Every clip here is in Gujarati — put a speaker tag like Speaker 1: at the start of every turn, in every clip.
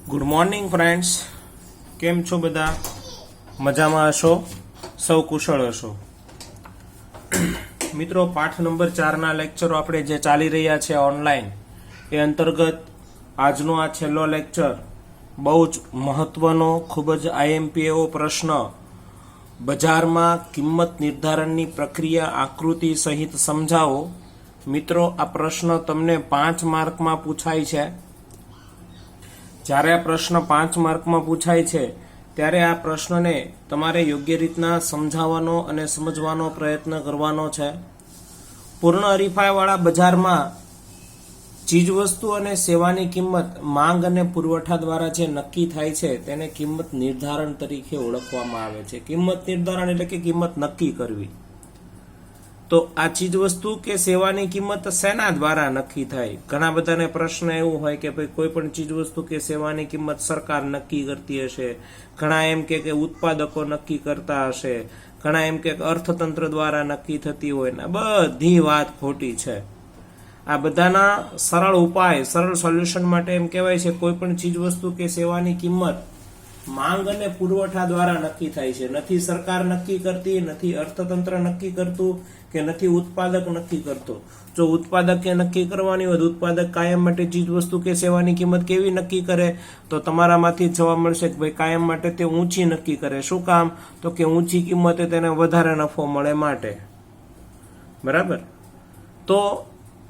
Speaker 1: ગુડ મોર્નિંગ ફ્રેન્ડ્સ, કેમ છો બધા? મજામાં હશો? સૌ કુશળ હશો? મિત્રો, પાઠ નંબર 4ના લેક્ચરો આપણે જે ચાલી રહ્યા છે ઓનલાઈન, એ અંતર્ગત આજનો આ છેલ્લો લેક્ચર બહુ જ મહત્વનો, ખૂબ જ આઈએમપી એવો પ્રશ્ન, બજારમાં કિંમત નિર્ધારણની પ્રક્રિયા આકૃતિ સહિત સમજાવો. મિત્રો, આ પ્રશ્ન તમને 5 માર્કમાં પૂછાય છે. જ્યારે આ પ્રશ્ન 5 માર્કમાં પૂછાય છે ત્યારે આ પ્રશ્નને તમારે યોગ્ય રીતના સમજાવવાનો અને સમજવાનો પ્રયત્ન કરવાનો છે. પૂર્ણ હરીફાઈવાળા બજારમાં ચીજવસ્તુ અને સેવાની કિંમત માંગ અને પુરવઠા દ્વારા જે નક્કી થાય છે તેને કિંમત નિર્ધારણ તરીકે ઓળખવામાં આવે છે. કિંમત નિર્ધારણ એટલે કે કિંમત નક્કી કરવી. તો આ ચીજવસ્તુ કે સેવાની કિંમત શેના દ્વારા નક્કી થાય? ઘણા બધાને પ્રશ્ન એવું હોય કે ભાઈ કોઈ પણ ચીજવસ્તુ કે સેવાની કિંમત સરકાર નક્કી કરતી હશે, ઘણા એમ કે ઉત્પાદકો નક્કી કરતા હશે, ઘણા એમ કે અર્થતંત્ર દ્વારા નક્કી થતી હોય ને. બધી વાત ખોટી છે. આ બધાના સરળ ઉપાય, સરળ સોલ્યુશન માટે એમ કહેવાય છે કોઈ પણ ચીજવસ્તુ કે સેવાની કિંમત માંગ અને પુરવઠા દ્વારા નક્કી થાય છે. નથી સરકાર નક્કી કરતી, નથી અર્થતંત્ર નક્કી કરતું, કે નથી ઉત્પાદક નક્કી કરતો. જો ઉત્પાદકે નક્કી કરવાની હોય, ઉત્પાદક કાયમ માટે ચીજવસ્તુ કે સેવાની કિંમત કેવી નક્કી કરે? તો તમારામાંથી જવાબ મળશે કે ભાઈ કાયમ માટે તે ઊંચી નક્કી કરે. શું કામ? તો કે ઊંચી કિંમતે તેને વધારે નફો મળે માટે. બરાબર? તો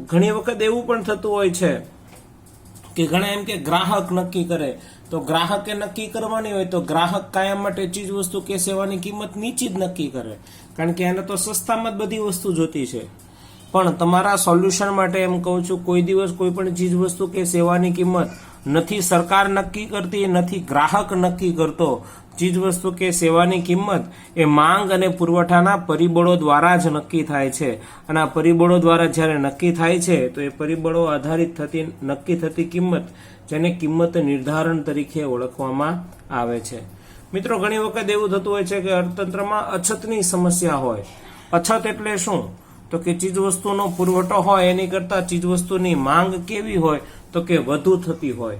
Speaker 1: ઘણી વખત એવું પણ થતું હોય છે કે ઘણા એમ કે ગ્રાહક નક્કી કરે. તો ગ્રાહકે નક્કી કરવાની હોય તો ગ્રાહક કાયમ માટે ચીજ વસ્તુ કે સેવાની કિંમત નીચી જ નક્કી કરે, કારણ કે એને તો સસ્તામાં જ બધી વસ્તુ જોતી છે. પણ તમારા સોલ્યુશન માટે એમ કહું છું, કોઈ દિવસ કોઈ પણ ચીજ વસ્તુ કે સેવાની કિંમત નથી સરકાર નક્કી કરતી, નથી ગ્રાહક નક્કી કરતો. ચીજ વસ્તુ કે સેવાની કિંમત એ માંગ અને પુરવઠાના પરિબળો દ્વારા જ નક્કી થાય છે. અને આ પરિબળો દ્વારા જ્યારે નક્કી થાય છે તો એ પરિબળો આધારિત નક્કી થતી કિંમત, જેને કિંમત નિર્ધારણ તરીકે ઓળખવામાં આવે છે. મિત્રો, ઘણી વખત એવું થતું હોય છે કે અર્થતંત્રમાં અછતની સમસ્યા હોય. અછત એટલે શું? તો કે ચીજવસ્તુનો પુરવઠો હોય એની કરતા ચીજવસ્તુની માંગ કેવી હોય? તો કે વધુ થતી હોય.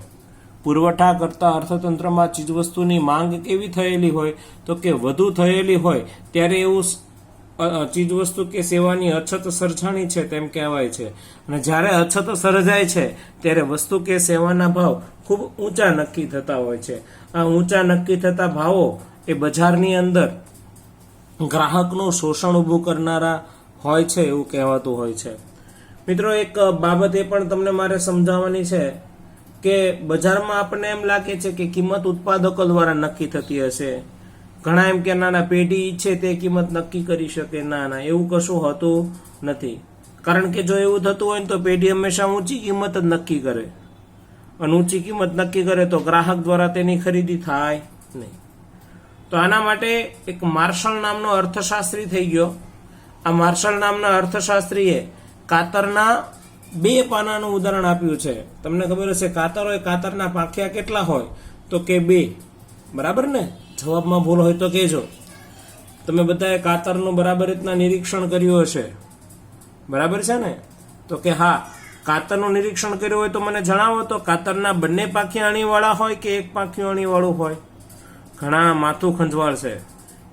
Speaker 1: પુરવઠા કરતા અર્થતંત્રમાં ચીજવસ્તુની માંગ કેવી થયેલી હોય? તો કે વધુ થયેલી હોય. ત્યારે એવું ચીજવસ્તુ કે સેવાની અછત સર્જાણી છે તેમ કહેવાય છે. અને જ્યારે અછત સર્જાય છે ત્યારે વસ્તુ કે સેવાના ભાવ ખૂબ ઊંચા નક્કી થતા હોય છે. આ ઊંચા નક્કી થતા ભાવો એ બજારની અંદર ગ્રાહકનું શોષણ ઊભું કરનારા હોય છે એવું કહેવાતું હોય છે. મિત્રો, એક બાબત એ પણ તમને મારે સમજાવવાની છે કે બજારમાં આપણને એમ લાગે છે કે કિંમત ઉત્પાદકો દ્વારા નક્કી થતી હશે. ઘણા એમ કે નાના પેઢી ઈચ્છે તે કિંમત નક્કી કરી શકે. ના, એવું કશું હોતું નથી. કારણ કે જો એવું થતું હોય ને તો પેઢી હંમેશા ઊંચી કિંમત જ નક્કી કરે, અને ઊંચી કિંમત નક્કી કરે તો ગ્રાહક દ્વારા તેની ખરીદી થાય નહીં. તો આના માટે એક માર્શલ નામનો અર્થશાસ્ત્રી થઈ ગયો. આ માર્શલ નામના અર્થશાસ્ત્રીએ કાતરના 2 પાનાનું ઉદાહરણ આપ્યું છે. તમને ખબર હશે, કાતર હોય, કાતરના પાંખિયા કેટલા હોય? તો કે 2. બરાબર ને? જવાબમાં ભૂલ હોય તો કહેજો. તમે બધાએ કાતરનું બરાબર રીતના નિરીક્ષણ કર્યું હશે. બરાબર છે ને? તો કે હા, કાતરનું નિરીક્ષણ કર્યું હોય તો મને જણાવો તો કાતરના બંને પાંખિયા અણીવાળા હોય કે એક પાંખિયું અણીવાળું હોય? ઘણા માથું ખંજવાળશે,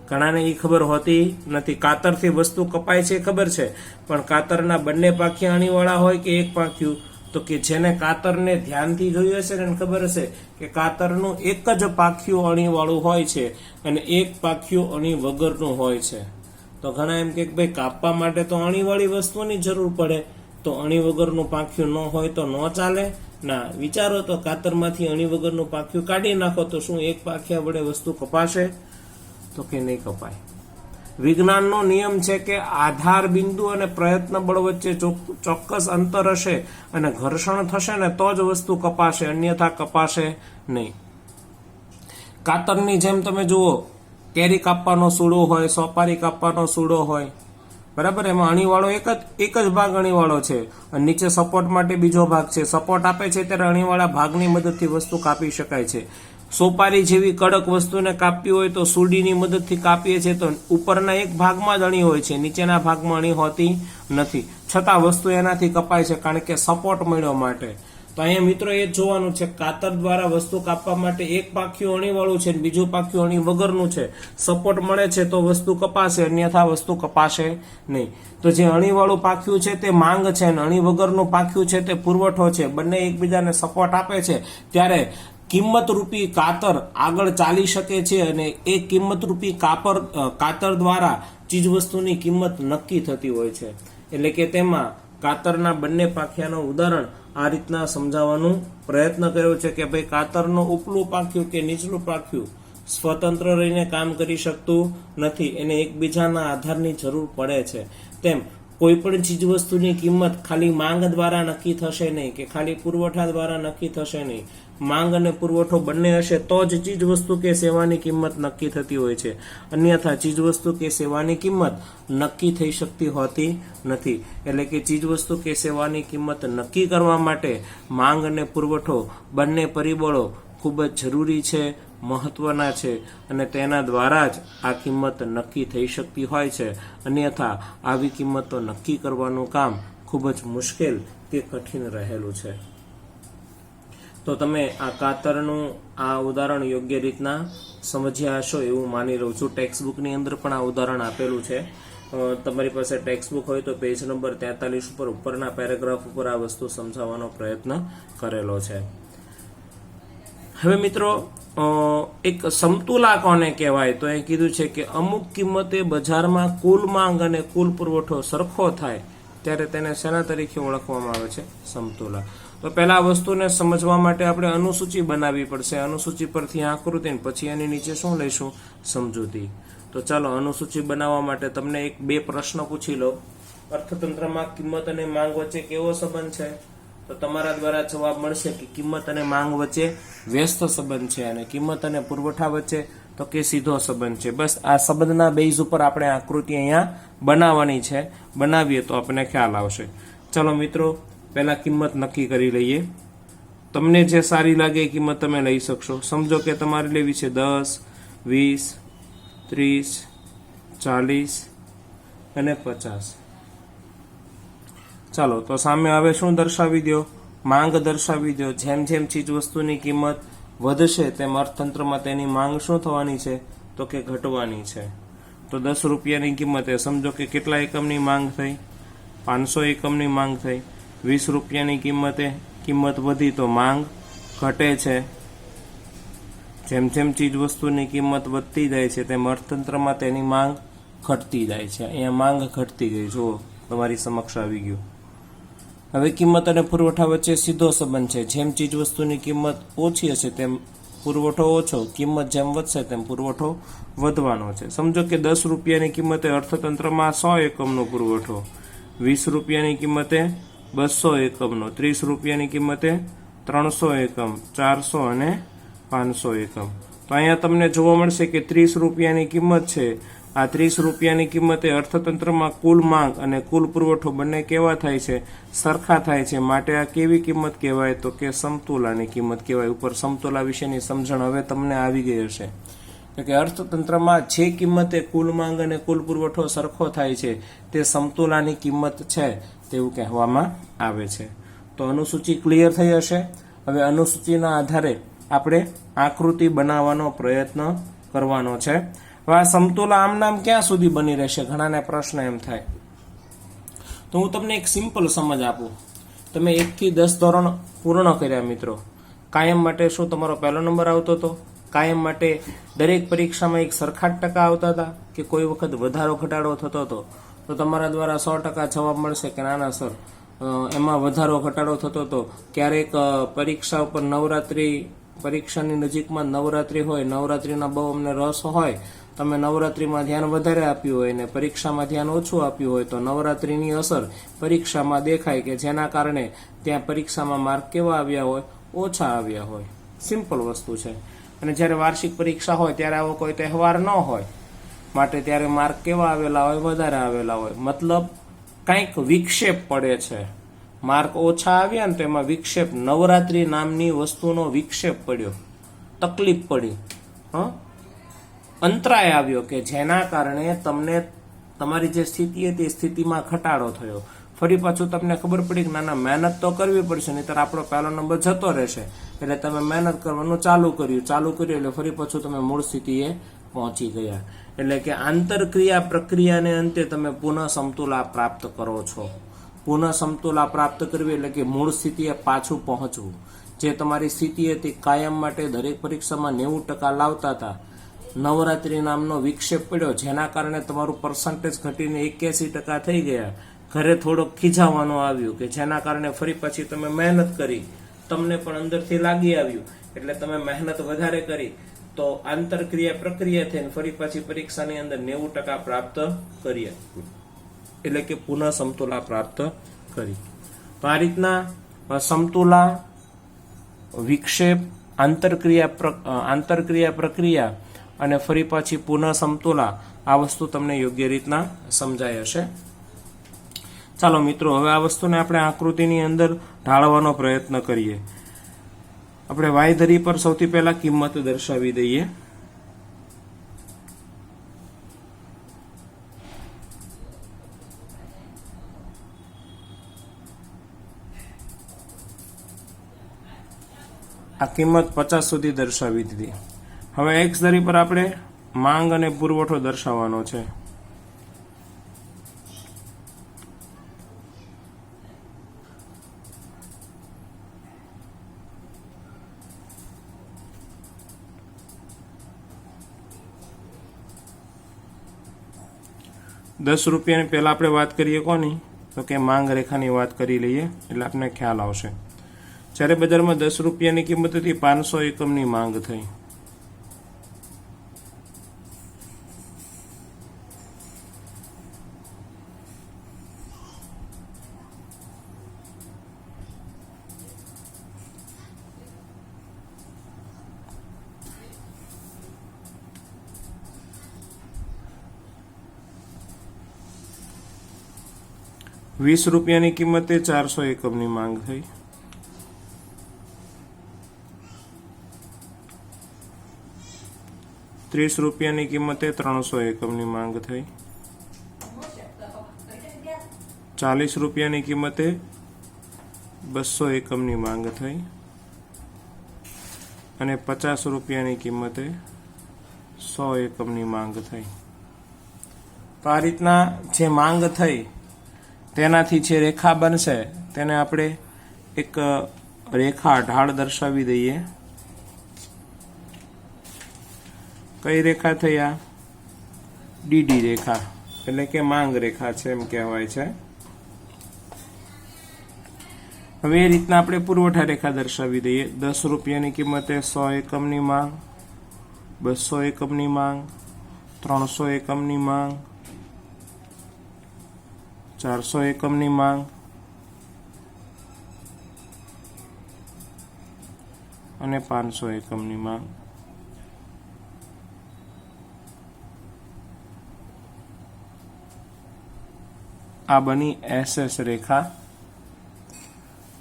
Speaker 1: ઘણાને એ ખબર હોતી નથી. કાતરથી વસ્તુ કપાય છે ખબર છે, પણ કાતરના બંને પાંખિયા અણીવાળા હોય કે એક પાંખિયું? તો કે જેને કાતરને ધ્યાનથી જોયું હશે એને ખબર હશે કે કાતરનું એક જ પાંખિયું અણીવાળું હોય છે અને એક પાંખિયું અણી વગરનું હોય છે. તો ઘણા એમ કે ભાઈ કાપવા માટે તો અણીવાળી વસ્તુની જરૂર પડે, તો અણી વગરનું પાંખિયું ન હોય તો ન ચાલે? ના, વિચારો તો કાતરમાંથી અણી વગરનું પાંખિયું કાઢી નાખો તો શું એક પાંખિયા વડે વસ્તુ કપાશે? તો કે નહીં કપાય. વિજ્ઞાનનો નિયમ છે કે આધાર બિંદુ અને પ્રયત્ન બળ વચ્ચે ચોક્કસ અંતર હશે અને ઘર્ષણ થશે ને તો જ વસ્તુ કપાશે, અન્યથા કપાશે નહીં. કાતરની જેમ તમે જુઓ, કેરી કાપવાનો સૂડો હોય, સોપારી કાપવાનો સૂડો હોય. બરાબર? એમાં અણીવાળો એક જ ભાગ અણીવાળો છે અને નીચે સપોર્ટ માટે બીજો ભાગ છે. સપોર્ટ આપે છે ત્યારે અણીવાળા ભાગની મદદથી વસ્તુ કાપી શકાય છે. સોપારી જેવી કડક વસ્તુને કાપવી હોય તો સુડીની મદદથી કાપીએ છીએ તો ઉપરના એક ભાગમાં જ અણી હોય છે, નીચેના ભાગમાં અણી હોતી નથી. છતાં વસ્તુ એનાથી કપાય છે કારણ કે સપોર્ટ મળ્યો માટે. તો અહીંયા મિત્રો એ જ જોવાનું છે, કાતર દ્વારા વસ્તુ કાપવા માટે એક પાખ્યું અણીવાળું છે અને બીજું પાખ્યું અણી વગરનું છે. સપોર્ટ મળે છે તો વસ્તુ કપાશે, અન્યથા વસ્તુ કપાશે નહીં. તો જે અણીવાળું પાખ્યું છે તે માંગ છે અને અણી વગરનું પાખ્યું છે તે પુરવઠો છે. બંને એકબીજાને સપોર્ટ આપે છે ત્યારે કિંમત રૂપી કાતર આગળ ચાલી શકે છે અને એ કિંમત રૂપી કાતર દ્વારા ચીજ વસ્તુની કિંમત નક્કી થતી હોય છે. એટલે કે તેમાં કાતરના બંને પાખિયાનું ઉદાહરણ આ રીતના સમજાવવાનું પ્રયત્ન કર્યો છે કે ભાઈ કાતરનું ઉપલું પાખ્યું કે નીચલું પાખ્યું સ્વતંત્ર રહીને કામ કરી શકતું નથી, એને એકબીજાના આધારની જરૂર પડે છે. તેમ કોઈ પણ ચીજ વસ્તુની કિંમત ખાલી માંગ દ્વારા નક્કી થશે નહીં કે ખાલી પુરવઠા દ્વારા નક્કી થશે નહીં. માંગ અને પુરવઠો બંને હશે તો જ ચીજ વસ્તુ કે સેવાની કિંમત નક્કી થતી હોય છે, અન્યથા ચીજ વસ્તુ કે સેવાની કિંમત નક્કી થઈ શકતી હોતી નથી. એટલે કે ચીજ વસ્તુ કે સેવાની કિંમત નક્કી કરવા માટે માંગ અને પુરવઠો બંને પરિબળો ખૂબ જ જરૂરી છે, મહત્વના છે અને તેના દ્વારા જ આ કિંમત નક્કી થઈ શકતી હોય છે. અન્યથા આવી કિંમતો નક્કી કરવાનું કામ ખૂબ જ મુશ્કેલ કે કઠિન રહેલું છે. તો તમે આ કાતરનું આ ઉદાહરણ યોગ્ય રીતના સમજ્યા હશો એવું માની લઉં છું. ટેક્સ્ટબુકની અંદર પણ આ ઉદાહરણ આપેલું છે. તમારી પાસે ટેક્સ્ટબુક હોય તો પેજ નંબર 43 ઉપર ઉપરના પેરેગ્રાફ ઉપર આ વસ્તુ સમજાવવાનો પ્રયત્ન કરેલો છે. હવે મિત્રો એક સમતુલા કોને કહેવાય તો એ કીધું છે કે અમુક કિંમતે બજારમાં કુલ માંગ અને કુલ પુરવઠો સરખો થાય ત્યારે તેને શેના તરીકે ઓળખવામાં આવે છે? સમતુલા. તો પહેલા આ વસ્તુને સમજવા માટે આપણે અનુસૂચિ બનાવવી પડશે. અનુસૂચિ પરથી આકૃતિ પછી એની નીચે શું લઈશું? સમજૂતી. તો ચાલો અનુસૂચિ બનાવવા માટે તમને એક બે પ્રશ્ન પૂછી લો. અર્થતંત્રમાં કિંમત અને માંગ વચ્ચે કેવો સંબંધ છે? તો તમારા દ્વારા જવાબ મળશે કે કિંમત અને માંગ વચ્ચે વ્યસ્ત સંબંધ છે અને કિંમત અને પુરવઠા વચ્ચે તો કે સીધો સંબંધ છે. બસ આ સંબંધના બેઝ ઉપર આપણે આકૃતિ અહીંયા બનાવવાની છે. બનાવીએ તો આપણને ખ્યાલ આવશે. ચલો મિત્રો, પહેલા કિંમત નક્કી કરી લઈએ. તમને જે સારી લાગે એ કિંમત તમે લઈ શકશો. સમજો કે તમારે લેવી છે 10, 20, 30, 40 અને 50. ચાલો તો સામે હવે શું દર્શાવી દો? માંગ દર્શાવી દો. જેમ જેમ ચીજ વસ્તુની કિંમત વધશે તેમ અર્થતંત્રમાં તેની માંગ શું થવાની છે? તો કે ઘટવાની છે. તો 10 રૂપિયાની કિંમતે સમજો કે કેટલા એકમની માંગ થઈ? 500 એકમની માંગ થઈ. 20 રૂપિયાની કિંમત વધી તો માંગ ઘટે છે. જેમ જેમ ચીજ વસ્તુની કિંમત વધતી જાય છે તેમ અર્થતંત્રમાં તેની માંગ ઘટતી જાય છે. અહીંયા માંગ ઘટતી ગઈ, જુઓ તમારી સમક્ષ આવી ગયું. હવે કિંમત અને પુરવઠા વચ્ચે સીધો સંબંધ છે. જેમ ચીજ વસ્તુની કિંમત ઓછી હશે તેમ પુરવઠો ઓછો, કિંમત જેમ વધશે તેમ પુરવઠો વધવાનો છે. સમજો કે 10 રૂપિયાની કિંમતે અર્થતંત્રમાં 100 એકમનો પુરવઠો, 20 રૂપિયાની કિંમતે 200 એકમનો, 30 રૂપિયાની કિંમતે 300 એકમ, 400 અને 500 એકમ. તો અહીંયા તમને જોવા મળશે કે 30 રૂપિયાની કિંમત છે. આ 30 રૂપિયાની કિંમતે અર્થતંત્રમાં કુલ માંગ અને કુલ પુરવઠો બંને કેવા થાય છે? સરખા થાય છે. માટે આ કેવી કિંમત કહેવાય? તો કે સમતુલાની કિંમત કહેવાય. ઉપર સમતુલા વિશેની સમજણ હવે તમને આવી ગઈ હશે કે અર્થતંત્રમાં જે કિંમતે કુલ માંગ અને કુલ પુરવઠો સરખો થાય છે તે સમતુલાની કિંમત છે તેવું કહેવામાં આવે છે. તો અનુસૂચિ ક્લિયર થઈ હશે. હવે અનુસૂચિના આધારે આપણે આકૃતિ બનાવવાનો પ્રયત્ન કરવાનો છે. હવે આ સમતુલા આમ નામ ક્યાં સુધી બની રહેશે? ઘણાને પ્રશ્ન એમ થાય. તો હું તમને એક સિમ્પલ સમજ આપું. તમે 1 થી 10 ધોરણ પૂર્ણ કર્યા મિત્રો, કાયમ માટે શું તમારો પહેલો નંબર આવતો હતો? કાયમ માટે દરેક પરીક્ષામાં એક સરખા જ ટકા આવતા હતા કે કોઈ વખત વધારો ઘટાડો થતો હતો? તો તમારા દ્વારા 100% જવાબ મળશે કે ના ના સર, એમાં વધારો ઘટાડો થતો હતો. ક્યારેક પરીક્ષા ઉપર પરીક્ષાની નજીકમાં નવરાત્રી હોય, નવરાત્રીના બહુ અમને રસ હોય, તમે નવરાત્રીમાં ધ્યાન વધારે આપ્યું હોય ને પરીક્ષામાં ધ્યાન ઓછું આપ્યું હોય તો નવરાત્રીની અસર પરીક્ષામાં દેખાય કે જેના કારણે ત્યાં પરીક્ષામાં માર્ક કેવા આવ્યા હોય? ઓછા આવ્યા હોય. સિમ્પલ વસ્તુ છે. અને જ્યારે વાર્ષિક પરીક્ષા હોય ત્યારે આવો કોઈ તહેવાર ન હોય, માટે ત્યારે માર્ક કેવા આવેલા હોય? વધારે આવેલા હોય. મતલબ કંઈક વિક્ષેપ પડે છે. માર્ક ઓછા આવ્યા ને તો એમાં વિક્ષેપ, નવરાત્રી નામની વસ્તુનો વિક્ષેપ પડ્યો, તકલીફ પડી, અંતરાય આવ્યો કે જેના કારણે તમને તમારી જે સ્થિતિ હતી તે સ્થિતિમાં ઘટાડો થયો. ફરી પાછું તમને ખબર પડી કે ના મહેનત તો કરવી પડશે, નહીંતર આપણો પહેલો નંબર જતો રહેશે. એટલે તમે મહેનત કરવાનું ચાલુ કર્યું એટલે ફરી પાછું તમે મૂળ સ્થિતિએ પહોંચી ગયા. એટલે કે આંતરક્રિયા પ્રક્રિયાને અંતે તમે પુનઃ સમતુલા પ્રાપ્ત કરો છો. પુનઃ સમતુલા પ્રાપ્ત કરવી એટલે કે મૂળ સ્થિતિએ પાછું પહોંચવું. જે તમારી સ્થિતિ હતી કાયમ માટે દરેક પરીક્ષામાં 90% લાવતા હતા, નવરાત્રી નામનો વિક્ષેપ પડ્યો, જેના કારણે તમારું પર્સન્ટેજ ઘટીને 81% થઈ ગયા. ઘરે થોડોક ખીજાવાનું આવ્યું કે જેના કારણે ફરી પછી તમે મહેનત કરી, તમને પણ અંદરથી લાગી આવ્યું એટલે તમે મહેનત વધારે કરી, તો આંતરક્રિયા પ્રક્રિયા થઈને ફરી પાછી પરીક્ષાની અંદર 90% પ્રાપ્ત કર્યા, એટલે કે પુનઃ સમતુલા પ્રાપ્ત કરી. તો આ રીતના સમતુલા, વિક્ષેપ, આંતરક્રિયા પ્રક્રિયા અને ફરી પાછી પુનઃ સમતુલા, આ વસ્તુ તમને યોગ્ય રીતના સમજાય હશે. ચાલો મિત્રો, હવે આ વસ્તુને આપણે આકૃતિની અંદર ઢાળવાનો પ્રયત્ન કરીએ. આપણે વાય ધરી પર સૌથી પહેલા કિંમત દર્શાવી દઈએ. આ કિંમત 50 સુધી દર્શાવી દીધી. હવે એક્સ ધરી પર આપણે માંગ અને પુરવઠો દર્શાવવાનો છે. ₹10 પહેલા આપણે વાત કરીએ કોની, તો કે માંગ રેખાની વાત કરી લઈએ એટલે આપણને ખ્યાલ આવશે. જ્યારે બજારમાં ₹10ની કિંમત હતી, 500 એકમની માંગ થઈ. ₹20ની કિંમતે 400 એકમની માંગ થઈ. ₹30ની કિંમતે 300 એકમની માંગ થઈ. ₹40ની કિંમતે 200 એકમની માંગ થઈ અને ₹50ની કિંમતે 100 એકમની માંગ થઈ. તો આ રીતના જે માંગ થઈ તેનાથી જે રેખા બનશે તેને આપણે એક રેખા ઢાળ દર્શાવી દઈએ. કઈ રેખા થઈ? આ ડીડી રેખા, એટલે કે માંગ રેખા છે એમ કહેવાય છે. હવે એ રીતના આપણે પુરવઠા રેખા દર્શાવી દઈએ. ₹10ની કિંમતે 100 એકમની માંગ, 200 એકમની માંગ, 300 એકમની માંગ, 400 એકમની માંગ અને 500 એકમની માંગ. આ બની એસએસ રેખા.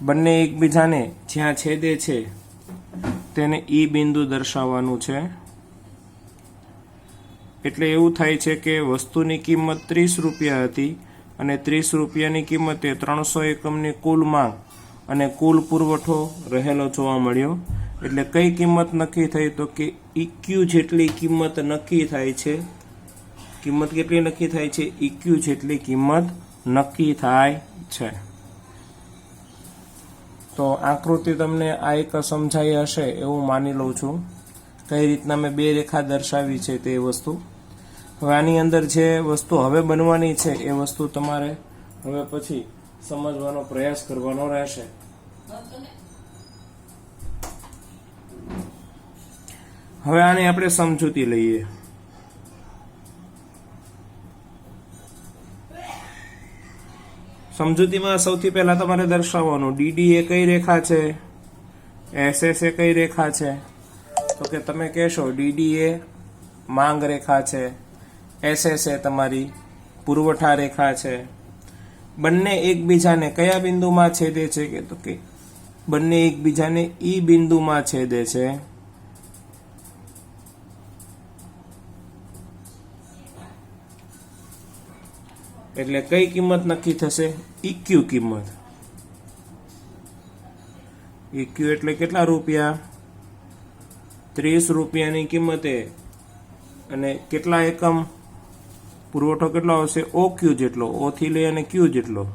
Speaker 1: બંને એકબીજાને જ્યાં છેદે છે તેને ઈ બિંદુ દર્શાવવાનું છે. એટલે એવું થાય છે કે વસ્તુની કિંમત ₹30 હતી અને ₹30ની કિંમતે 300 એકમની કુલ માંગ અને કુલ પુરવઠો રહેલો જોવા મળ્યો. એટલે કઈ કિંમત નક્કી થઈ? તો કે ઇક્યુ જેટલી કિંમત નક્કી થાય છે. કિંમત કેટલી નક્કી થાય છે? ઇક્યુ જેટલી કિંમત નક્કી થાય છે. તો આકૃતિ તમને આ એક સમજાઈ હશે એવું માની લઉં છું. કઈ રીતના મેં બે રેખા દર્શાવી છે તે વસ્તુ. હવે આની અંદર જે વસ્તુ હવે બનવાની છે એ વસ્તુ તમારે હવે પછી સમજવાનો પ્રયાસ કરવાનો રહેશે. હવે આને આપણે સમજૂતી લઈએ. સમજૂતીમાં સૌથી પહેલા તમારે દર્શાવવાનું ડીડી એ કઈ રેખા છે, એસએસ એ કઈ રેખા છે. તો કે તમે કહેશો ડીડી એ માંગ રેખા છે, એસએસ એ તમારી પુરવઠા રેખા છે. બંને એકબીજાને કયા બિંદુમાં છેદે છે? કે તો કે બંને એકબીજાને ઈ બિંદુમાં છેદે છે. એટલે કઈ કિંમત નક્કી થશે? ઇક્યુ કિંમત. ઇક્યુ એટલે કેટલા રૂપિયા? 30 રૂપિયાની કિંમતે. અને કેટલા એકમ? પુરવઠો કેટલો આવશે? OQ જેટલો. O થી લઈ અને Q જેટલો.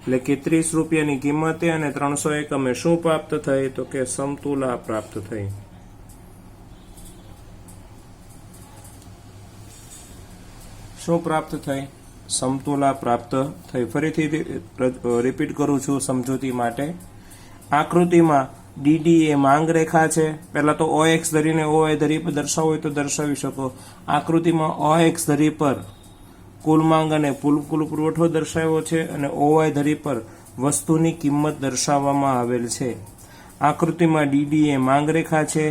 Speaker 1: એટલે કે 30 રૂપિયાની કિંમતે અને 300 એકમે શું પ્રાપ્ત થઈ? તો કે સમતુલા પ્રાપ્ત થઈ. શું પ્રાપ્ત થઈ? સમતુલા પ્રાપ્ત થઈ. ફરીથી રિપીટ કરું છું સમજૂતી માટે. આકૃતિમાં ડીડી એ માંગ રેખા છે. પહેલા તો OX ધરીને OY ધરી પર દર્શાવો હોય તો દર્શાવી શકો. આકૃતિમાં OX ધરી પર કુલ માંગ અને કુલ પુરવઠો દર્શાવ્યો છે અને OY ધરી પર વસ્તુની કિંમત દર્શાવવામાં આવેલ છે. આકૃતિમાં ડીડી એ માંગ રેખા છે,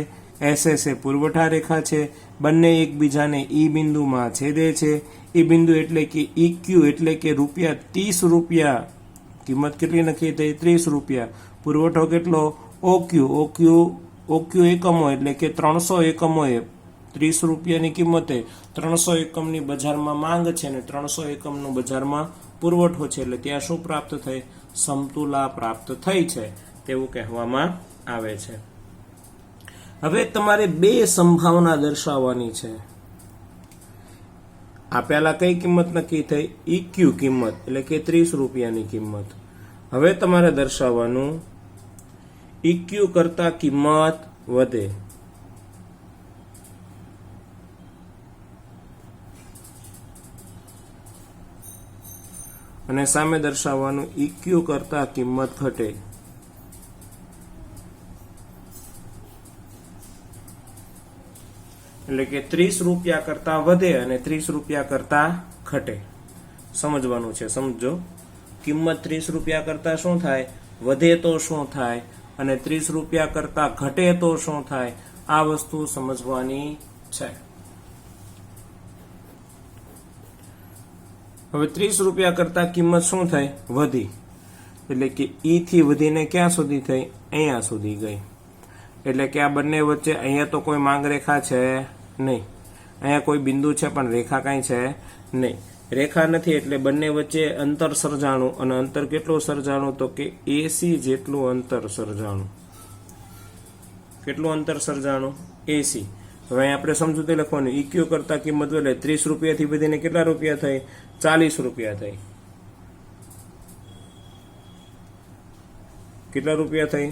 Speaker 1: SS એ પુરવઠા રેખા છે. બંને એકબીજાને E બિંદુમાં છેદે છે. E બિંદુ એટલે કે EQ એટલે કે રૂપિયા 30 રૂપિયા. કિંમત કેટલી નક્કી થઈ? 30 રૂપિયા. પુરવઠો કેટલો? OQ એકમો એટલે કે 300 એકમોએ 30 રૂપિયાની કિંમતે 300 એકમની બજારમાં માંગ છે અને 300 એકમનો બજારમાં પુરવઠો છે. એટલે ત્યાં શું પ્રાપ્ત થઈ? સમતુલા પ્રાપ્ત થઈ છે તેવું કહેવામાં આવે છે. હવે તમારે બે સંભાવના દર્શાવવાની છે. આ પહેલા કઈ કિંમત નક્કી થઈ? EQ કિંમત એટલે કે 30 રૂપિયાની કિંમત. હવે તમારે દર્શાવવાનું EQ કરતા કિંમત વધે. અને સામે દર્શાવવાનું EQ કરતા કિંમત ઘટે. એટલે કે 30 રૂપિયા કરતા વધે અને 30 રૂપિયા કરતા ઘટે. સમજવાનું છે, સમજો. કિંમત 30 રૂપિયા કરતા શું થાય? વધે તો શું થાય? અને 30 રૂપિયા કરતા ઘટે તો શું થાય? આ વસ્તુ સમજવાની છે. હવે 30 રૂપિયા કરતા કિંમત શું થાય? વધી. એટલે કે E થી વધીને ક્યાં સુધી થઈ? અહીંયા સુધી ગઈ. એટલે કે આ બંને વચ્ચે અહીંયા તો કોઈ માંગ રેખા છે નહીં. અહીંયા કોઈ બિંદુ છે પણ રેખા કાંઈ છે નહીં. રેખા નથી એટલે બંને વચ્ચે અંતર સર્જાણું. અને અંતર કેટલું સર્જાણું? તો કે AC જેટલું અંતર સર્જાણું. કેટલું અંતર સર્જાણું? AC. હવે અહીં આપણે સમજૂતી લખવાનું. EQ કરતા કિંમત વધે. 30 રૂપિયાથી વધીને કેટલા રૂપિયા થઈ? 40 રૂપિયા થઈ. કેટલા રૂપિયા થઈ?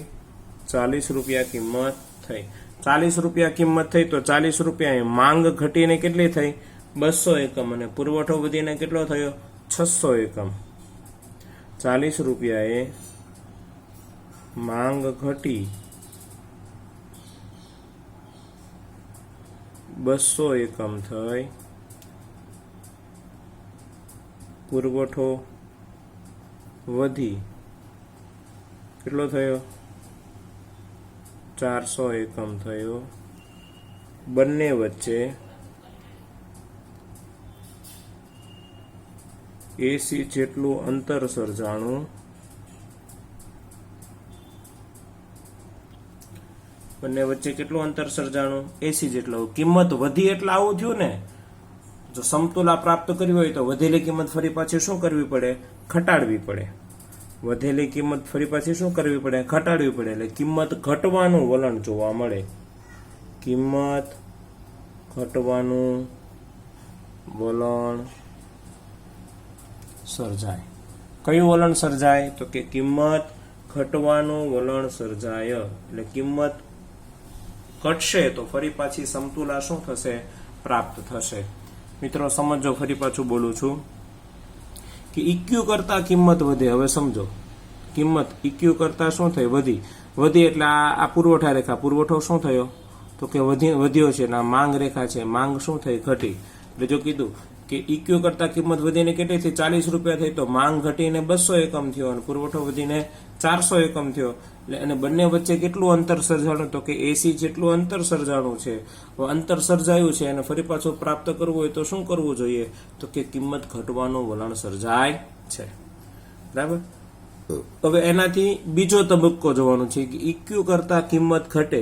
Speaker 1: 40 રૂપિયા કિંમત થઈ. 40 રૂપિયા કિંમત થઈ તો 40 રૂપિયા માંગ ઘટીને કેટલી થઈ? 200 એકમ. અને પુરવઠો વધીને કેટલો થયો? 600 એકમ. 40 રૂપિયાએ માંગ ઘટી 200 એકમ થઈ. પુરવઠો વધી કેટલો થયો? 400 એકમ થયો. બંને વચ્ચે AC જેટલું અંતર સર્જાણું. બંને વચ્ચે કેટલું અંતર સર્જાણું? AC જેટલું. કિંમત વધી એટલે આવું થયું ને. જો સમતુલા પ્રાપ્ત કરવી હોય તો વધેલી કિંમત ફરી પાછી શું કરવી પડે? ઘટાડવી પડે. વધેલી કિંમત ફરી પાછી શું કરવી પડે? ઘટાડવી પડે. એટલે કિંમત ઘટવાનું વલણ જોવા મળે. કિંમત ઘટવાનું વલણ સર્જાય. કયું વલણ સર્જાય? તો કે કિંમત ઘટવાનું વલણ સર્જાય. એટલે કિંમત ઘટશે તો ફરી પાછી સમતુલા શું થશે? પ્રાપ્ત થશે. મિત્રો સમજો, ફરી પાછું બોલું છું કે EQ કરતા કિંમત વધે. હવે સમજો, કિંમત EQ કરતા શું થઈ? વધી એટલે આ પુરવઠા રેખા. પુરવઠો શું થયો? તો કે વધ્યો છે. ના માંગ રેખા છે. માંગ શું થઈ? ઘટી. એટલે જો કીધું કે ઇક્યુ કરતા કિંમત વધીને કેટલી થઈ 40 રૂપિયા થઈ, તો માંગ ઘટીને 200 એકમ થયો અને પુરવઠો વધીને 400 એકમ થયો. એટલે અને બંને વચ્ચે કેટલું અંતર સર્જાણું, તો કે 80 જેટલું અંતર સર્જાણું છે. અંતર સર્જાયું છે અને ફરી પાછું પ્રાપ્ત કરવું હોય તો શું કરવું જોઈએ, તો કે કિંમત ઘટવાનું વલણ સર્જાય છે. બરાબર. હવે એનાથી બીજો તબક્કો જોવાનો છે કે ઇક્યુ કરતા કિંમત ઘટે,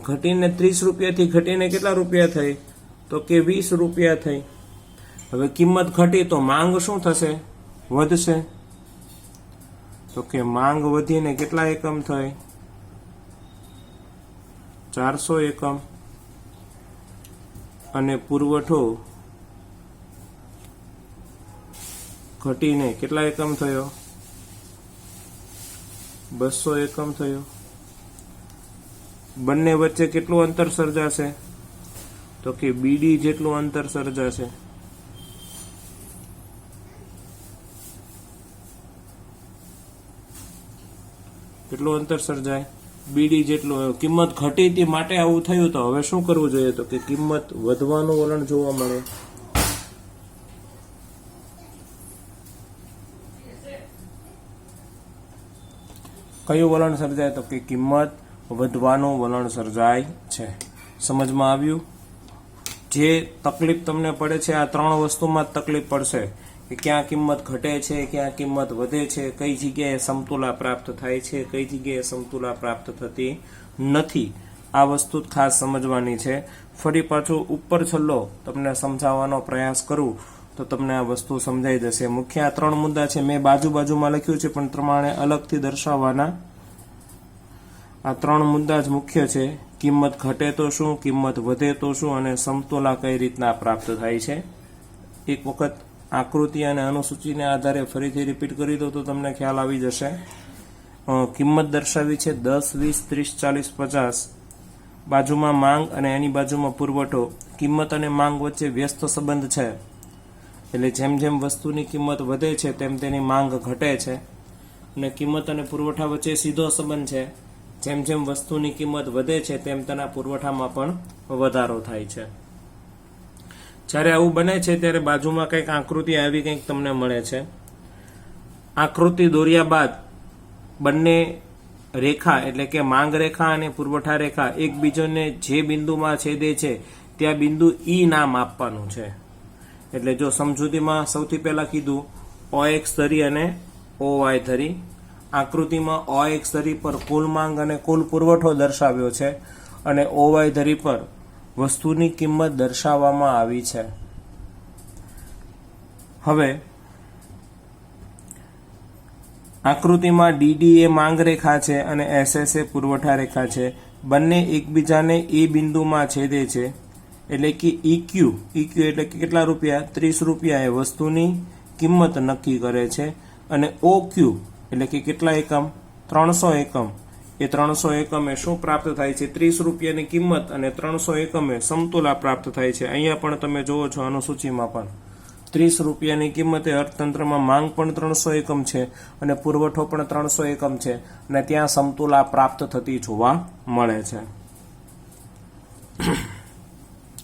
Speaker 1: ઘટીને 30 રૂપિયાથી ઘટીને કેટલા રૂપિયા થઈ, તો કે 20 રૂપિયા થઈ. હવે કિંમત ઘટી તો માંગ શું થશે, વધશે. તો કે માંગ વધીને કેટલા એકમ થઈ, 400 એકમ. અને પુરવઠો ઘટીને કેટલા એકમ થયો, 200 એકમ થયો. બંને વચ્ચે કેટલું અંતર સર્જાશે, તો કે બીડી જેટલું અંતર સર્જાશે. કેટલું અંતર સર્જાય, બીડી જેટલું. કિંમત ઘટી હતી માટે આવું થયું, તો હવે શું કરવું જોઈએ, તો કે કિંમત વધવાનું વલણ જોવા મળે. કયું વલણ સર્જાય, તો કે કિંમત વધવાનું વલણ સર્જાય છે. સમજમાં આવ્યું? જે તકલીફ તમને પડે છે આ 3 વસ્તુમાં જ તકલીફ પડશે કે ક્યાં કિંમત ઘટે છે, ક્યાં કિંમત વધે છે, કઈ જગ્યાએ સમતુલા પ્રાપ્ત થાય છે, કઈ જગ્યાએ સમતુલા પ્રાપ્ત થતી નથી. આ વસ્તુ ખાસ સમજવાની છે. ફરી પાછું ઉપર છલ્લો તમને સમજાવવાનો પ્રયાસ કરું તો તમને આ વસ્તુ સમજાઈ જશે. મુખ્ય આ 3 મુદ્દા છે. મેં બાજુમાં લખ્યું છે પણ પ્રમાણે અલગથી દર્શાવવાના. આ 3 મુદ્દા જ મુખ્ય છે. કિંમત ઘટે તો શું, કિંમત વધે તો શું, અને સમતુલા કઈ રીતના પ્રાપ્ત થાય છે. એક વખત આકૃતિ અને અનુસૂચિને આધારે ફરીથી રિપીટ કરી દો તો તમને ખ્યાલ આવી જશે. કિંમત દર્શાવી છે 10, 20, 30, 40, 50. બાજુમાં માંગ અને એની બાજુમાં પુરવઠો. કિંમત અને માંગ વચ્ચે વ્યસ્ત સંબંધ છે. એટલે જેમ જેમ વસ્તુની કિંમત વધે છે તેમ તેની માંગ ઘટે છે. અને કિંમત અને પુરવઠા વચ્ચે સીધો સંબંધ છે. જેમ જેમ વસ્તુની કિંમત વધે છે તેમ તેના પુરવઠામાં પણ વધારો થાય છે. જ્યારે આવું બને છે ત્યારે બાજુમાં કંઈક આકૃતિ આવી કંઈક તમને મળે છે. આકૃતિ દોર્યા બાદ બંને રેખા એટલે કે માંગ રેખા અને પુરવઠા રેખા એકબીજાને જે બિંદુમાં છેદે છે ત્યાં બિંદુ ઈ નામ આપવાનું છે. એટલે જો સમજૂતીમાં સૌથી પહેલા કીધું OX ધરી અને OY ધરી. આકૃતિમાં OX ધરી પર કુલ માંગ અને કુલ પુરવઠો દર્શાવ્યો છે અને OY ધરી પર વસ્તુની કિંમત દર્શાવવામાં આવી છે. હવે આકૃતિમાં DD એ માંગ રેખા છે અને SS એ પુરવઠા રેખા છે. બંને એકબીજાને એ બિંદુમાં છેદે છે. એટલે કે EQ એટલે કે કેટલા રૂપિયા, 30 રૂપિયા એ વસ્તુની કિંમત નક્કી કરે છે. અને OQ એટલે કે કેટલા એકમ, 300 એકમ. એ 300 એકમે શું પ્રાપ્ત થાય છે, 30 રૂપિયાની કિંમત અને 300 એકમે સમતુલા પ્રાપ્ત થાય છે. અહીંયા પણ તમે જોવો છો અનુસૂચિમાં પણ 30 રૂપિયાની કિંમતે અર્થતંત્રમાં માંગ પણ 300 એકમ છે અને પુરવઠો પણ 300 એકમ છે અને ત્યાં સમતુલા પ્રાપ્ત થતી જોવા મળે છે.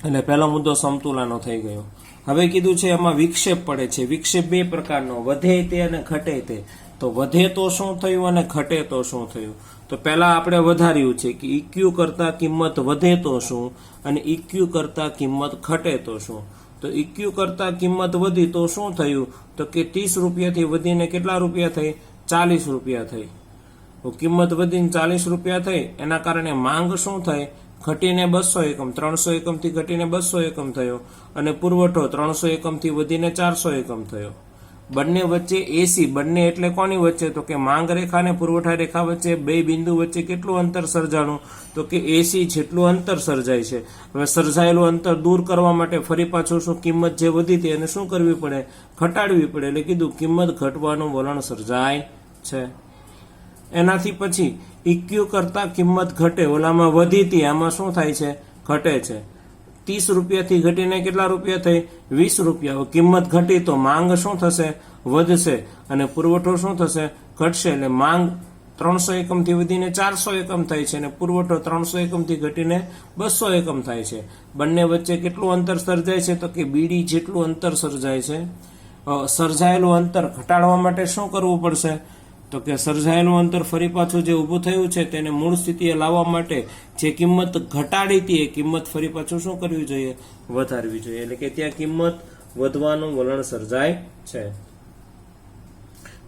Speaker 1: એટલે પહેલો મુદ્દો સમતુલાનો થઈ ગયો. હવે કીધું છે એમાં વિક્ષેપ પડે છે. વિક્ષેપ 2 પ્રકારનો, વધે તે અને ઘટે તે. તો વધે તો શું થયું અને ઘટે તો શું થયું? તો પહેલા આપણે વધાર્યું છે કે EQ કરતા કિંમત વધે તો શું અને EQ કરતા કિંમત ઘટે તો શું. તો EQ કરતા કિંમત વધી તો શું થયું, તો કે 30 રૂપિયાથી વધીને કેટલા રૂપિયા થઈ, 40 રૂપિયા થઈ. તો કિંમત વધીને 40 રૂપિયા થઈ એના કારણે માંગ શું થઈ, ઘટીને 200 એકમ, 300 એકમથી ઘટીને 200 એકમ થયો અને પુરવઠો 300 એકમથી વધીને 400 એકમ થયો. બંને વચ્ચે AC, બંને એટલે કોની વચ્ચે, તો કે માંગ રેખા અને પુરવઠા રેખા વચ્ચે 2 બિંદુ વચ્ચે કેટલું અંતર સર્જાણું, તો કે AC જેટલું અંતર સર્જાય છે. હવે સર્જાયેલું અંતર દૂર કરવા માટે ફરી પાછું શું કિંમત જે વધી હતી એને શું કરવી પડે, ઘટાડવી પડે. એટલે કીધું કિંમત ઘટવાનું વલણ સર્જાય છે. એનાથી પછી EQ કરતા કિંમત ઘટે, ઓલામાં વધી હતી આમાં શું થાય છે, ઘટે છે. 30 રૂપિયાથી ઘટીને કેટલા રૂપિયા થઈ, 20 રૂપિયા. કિંમત ઘટી તો માંગ શું થશે, વધશે અને પુરવઠો શું થશે, ઘટશે. એટલે માંગ 300 એકમથી વધીને 400 એકમ થાય છે અને પુરવઠો 300 એકમથી ઘટીને 200 એકમ થાય છે. બંને વચ્ચે કેટલું અંતર સર્જાય છે? તો કે બીડી જેટલું અંતર સર્જાય છે. સર્જાયેલું અંતર ઘટાડવા માટે શું કરવું પડશે? તો કે સર્જાયેલું અંતર ફરી પાછું જે ઊભું થયું છે તેને મૂળ સ્થિતિએ લાવવા માટે જે કિંમત ઘટાડી હતી એ કિંમત ફરી પાછું શું કરવી જોઈએ? વધારવી જોઈએ. એટલે કે ત્યાં કિંમત વધવાનું વલણ સર્જાય છે.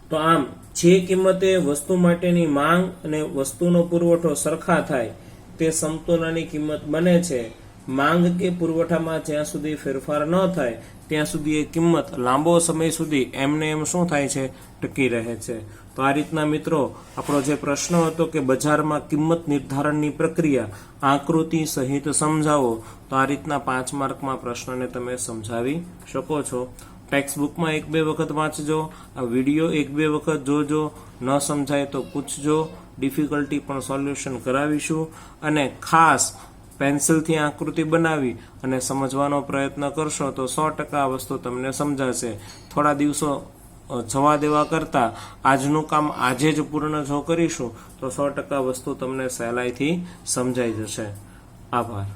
Speaker 1: તો આમ જે કિંમતે વસ્તુ માટેની માંગ અને વસ્તુનો પુરવઠો સરખા થાય તે સમતુલાની કિંમત બને છે. માંગ કે પુરવઠામાં જ્યાં સુધી ફેરફાર ન થાય ત્યાં સુધી એ કિંમત લાંબો સમય સુધી એમને એમ શું થાય છે? ટકી રહે છે. તો આ રીતના મિત્રો આપણો જે પ્રશ્ન હતો કે બજારમાં કિંમત નિર્ધારણની પ્રક્રિયા આકૃતિ સહિત સમજાવો, તો આ રીતના 5 માર્કમાં પ્રશ્નને તમે સમજાવી શકો છો. ટેક્સ્ટબુકમાં 1-2 વખત વાંચજો, આ વિડીયો 1-2 વખત જોજો, ન સમજાય તો પૂછજો, ડિફિકલ્ટી પણ સોલ્યુશન કરાવીશું. અને ખાસ પેન્સિલથી આકૃતિ બનાવી અને સમજવાનો પ્રયત્ન કરશો તો 100% આ વસ્તુ તમને સમજાશે. થોડા દિવસો જવા દેવા કરતા આજનું કામ આજે જ પૂર્ણ જો કરીશું તો 100% વસ્તુ તમને સહેલાઈથી સમજાઈ જશે. આભાર.